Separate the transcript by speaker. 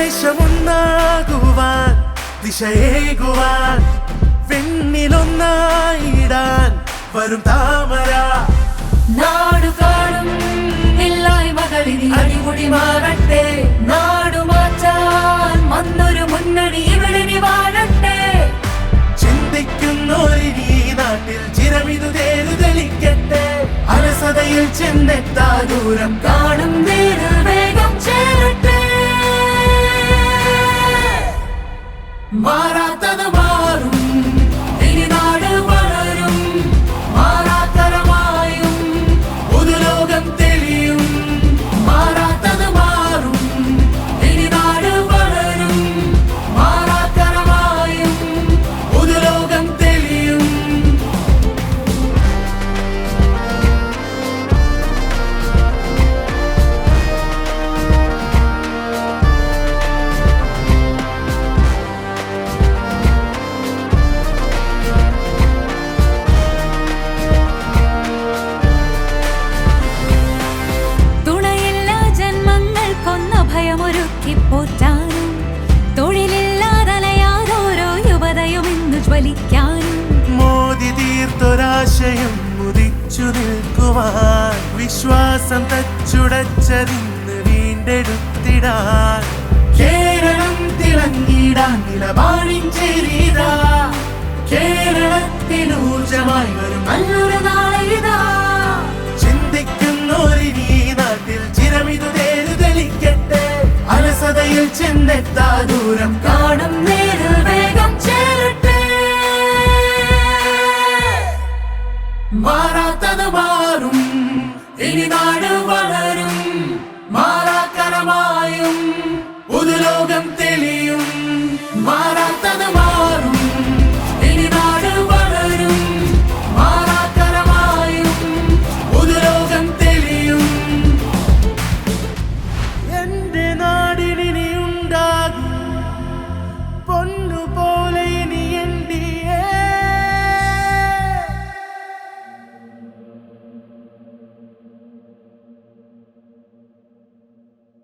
Speaker 1: ദേശമൊന്നാകുവാൻ ദിശയേകുവാൻ വെണ്ണിലൊന്നായിടാൻ വരും താമര
Speaker 2: നാടു കാണും ഇല്ലായ്മകളിനി അടിമുടി മാറട്ടെ നാടു മാറ്റാൻ വന്നൊരു മുന്നണി ഇവിടെ വാഴട്ടെ
Speaker 1: ചിന്തിക്കുന്നോരിനി നാട്ടിൽ ചിരമിതു തേരു തെളിക്കട്ടെ അലസതയിൽ ചെന്നെത്താ ദൂരം
Speaker 2: കാണും നേരിൽ വേഗം ചേരട്ടെ
Speaker 1: മാറാത്തത് മാറും
Speaker 2: ഇനി നാട് വളരും
Speaker 1: മാറാത്തരമായും പുതുലോകം തെളിയും
Speaker 2: മാറാത്തത് മാറും ഇനി നാട് വളരും
Speaker 1: മാറാത്തരമായും പുതുലോകം തെളിയും
Speaker 2: പോറ്റാനും തൊഴിലില്ലാതലയാതോരോ യുവതയും ഇന്ന് ജ്വലിക്കാനും
Speaker 1: മോദി തീർത്തൊരാശയം ഉദിച്ചു നിൽക്കുവാൻ വിശ്വാസം തച്ചുടച്ചതിന്ന് വീണ്ടെടുത്തിടാൻ കേരളം തിളങ്ങിടാൻ നിലപാടിൻ ചേരിതാ കേരളത്തിൽ ഊർജമായി വരും
Speaker 2: നല്ലൊരു നാളിതാ
Speaker 1: ചിന്തിക്കുന്നോരിനി നാട്ടിൽ ചിരമിതു തേരു തെളിക്കട്ടെ അലസതയിൽ ചെന്നെത്താ ദൂരം
Speaker 2: കാണും നേരിൽ വേഗം ചേരട്ടെ
Speaker 1: മാറാത്തത് മാറും ഇനി നാട് വളരും മാറാക്കരമായും പുതുലോകം തെളിയും മാറാത്തത്